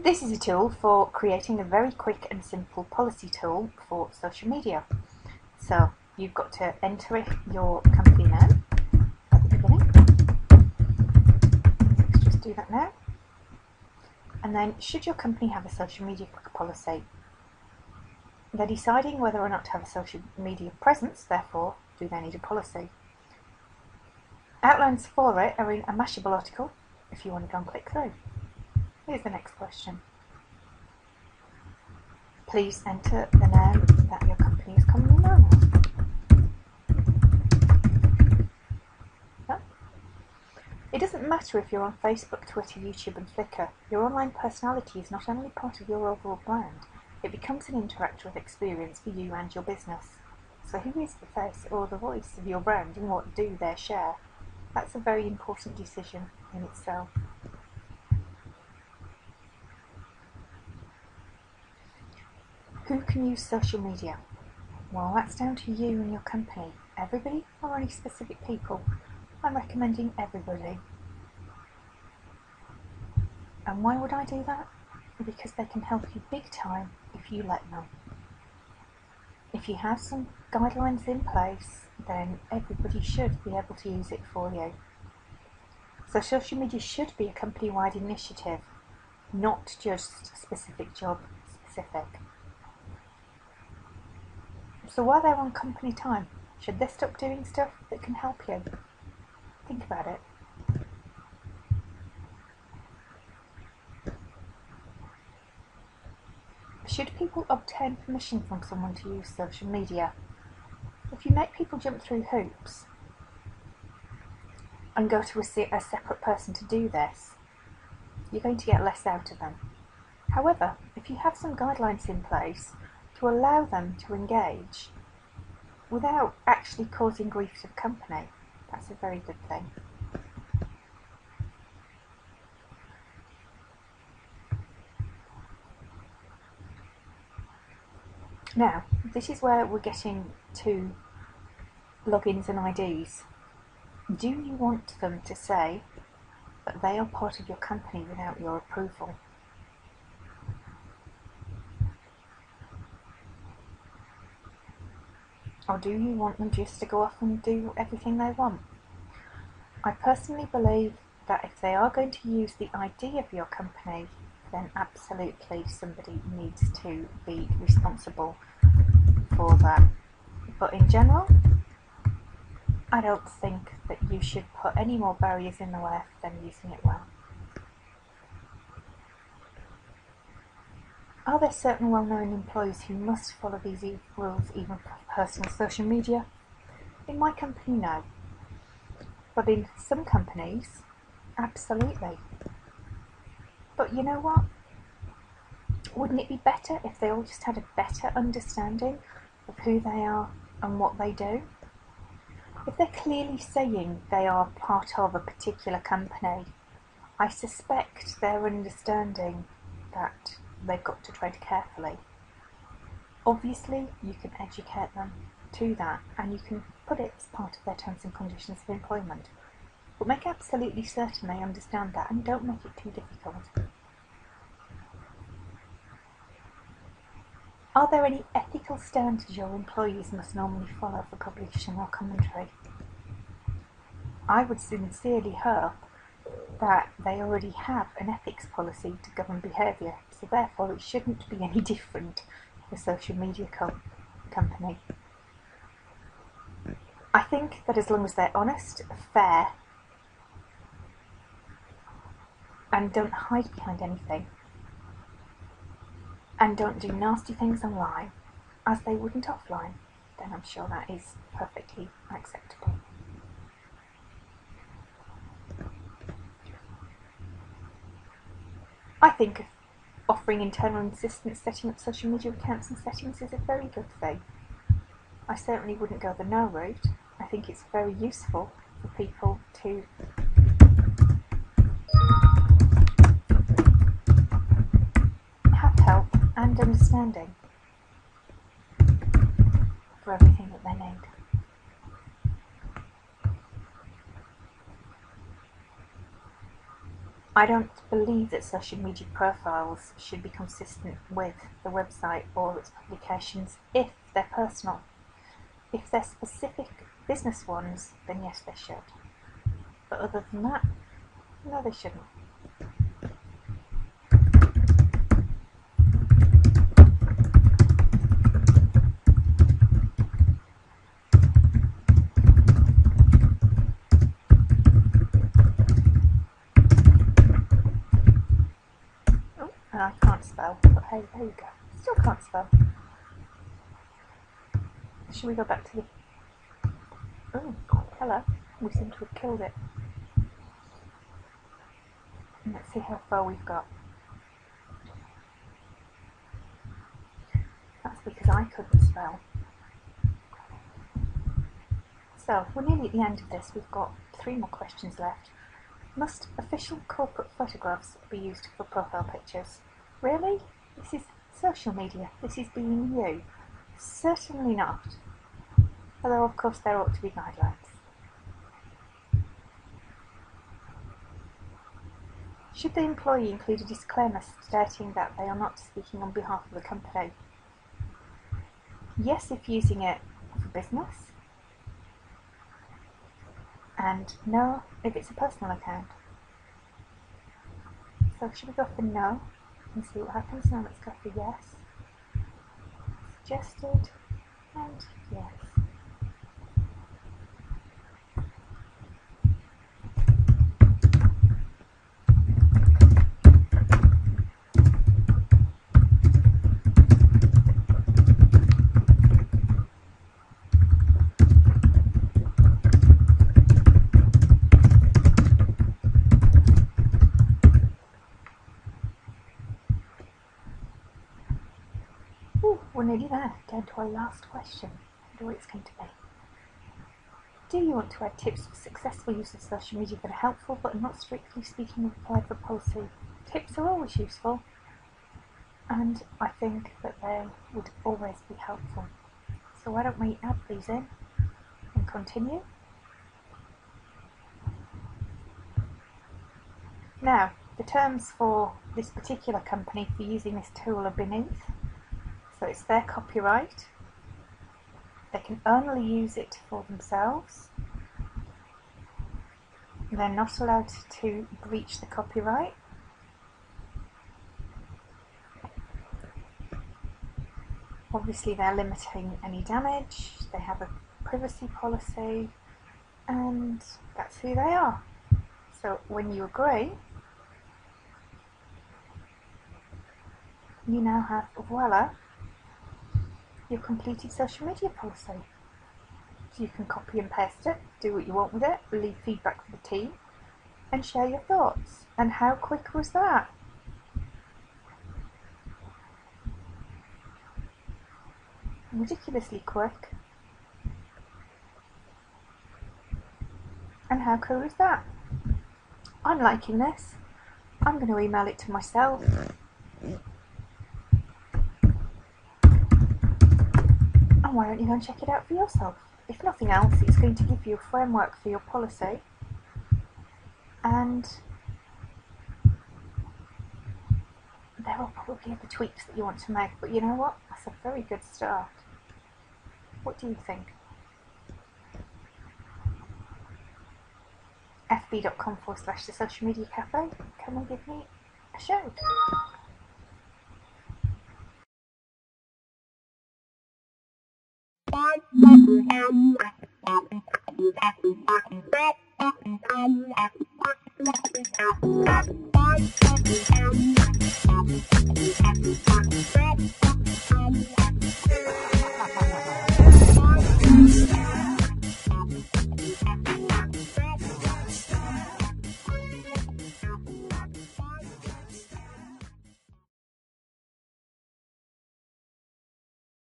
This is a tool for creating a very quick and simple policy tool for social media. So you've got to enter your company name at the beginning. Let's just do that now. And then, should your company have a social media policy? They're deciding whether or not to have a social media presence, therefore, do they need a policy? Outlines for it are in a Mashable article if you want to go and click through. Here's the next question. Please enter the name that your company is commonly known as. It doesn't matter if you're on Facebook, Twitter, YouTube and Flickr. Your online personality is not only part of your overall brand, it becomes an interactive experience for you and your business. So who is the face or the voice of your brand and what do they share? That's a very important decision in itself. Who can use social media? Well, that's down to you and your company. Everybody or only specific people? I'm recommending everybody. And why would I do that? Because they can help you big time if you let them. If you have some guidelines in place, then everybody should be able to use it for you. So social media should be a company-wide initiative, not just specific job specific. So while they're on company time, should they stop doing stuff that can help you? Think about it. Should people obtain permission from someone to use social media? If you make people jump through hoops and go to a separate person to do this, you're going to get less out of them. However, if you have some guidelines in place to allow them to engage without actually causing grief to the company, that's a very good thing. Now, this is where we're getting to logins and IDs. Do you want them to say that they are part of your company without your approval? Or do you want them just to go off and do everything they want? I personally believe that if they are going to use the ID of your company, then absolutely somebody needs to be responsible for that. But in general, I don't think that you should put any more barriers in the way of them using it well. Are there certain well-known employees who must follow these rules even for personal social media? In my company, no. But in some companies, absolutely. But you know what? Wouldn't it be better if they all just had a better understanding of who they are and what they do? If they're clearly saying they are part of a particular company, I suspect they're understanding that they've got to tread carefully. Obviously, you can educate them to that and you can put it as part of their terms and conditions of employment. But make absolutely certain they understand that and don't make it too difficult. Are there any ethical standards your employees must normally follow for publication or commentary? I would sincerely hope that they already have an ethics policy to govern behaviour, so therefore it shouldn't be any different for a social media company. I think that as long as they're honest, fair, and don't hide behind anything, and don't do nasty things online, as they wouldn't offline, then I'm sure that is perfectly acceptable. I think offering internal assistance setting up social media accounts and settings is a very good thing. I certainly wouldn't go the no route. I think it's very useful for people to have help and understanding for everything that they need. I don't believe that social media profiles should be consistent with the website or its publications if they're personal. If they're specific business ones, then yes, they should. But other than that, no, they shouldn't. Oh, and I can't spell, but hey, there you go. Still can't spell. Should we go back to the... Oh, hello. We seem to have killed it. And let's see how far we've got. That's because I couldn't spell. So, we're nearly at the end of this. We've got 3 more questions left. Must official corporate photographs be used for profile pictures? Really? This is social media. This is being you. Certainly not. Although, of course, there ought to be guidelines. Should the employee include a disclaimer stating that they are not speaking on behalf of the company? Yes, if using it for business, and no if it's a personal account. So should we go for no and see what happens? Now let's go for yes. Suggested and yes. We're nearly there, down to our last question. I wonder what it's going to be. Do you want to add tips for successful use of social media that are helpful but not strictly speaking applied for policy? Tips are always useful, and I think that they would always be helpful. So why don't we add these in and continue? Now, the terms for this particular company for using this tool are beneath. So it's their copyright. They can only use it for themselves. They're not allowed to breach the copyright. Obviously they're limiting any damage. They have a privacy policy, and that's who they are. So when you agree, you now have, voila, your completed social media policy. So you can copy and paste it, do what you want with it, leave feedback for the team, and share your thoughts. And how quick was that? Ridiculously quick. And how cool is that? I'm liking this. I'm going to email it to myself. And why don't you go and check it out for yourself? If nothing else, it's going to give you a framework for your policy, and there are probably other tweaks that you want to make, but you know what? That's a very good start. What do you think? fb.com/the social media cafe. Come and give me a shout.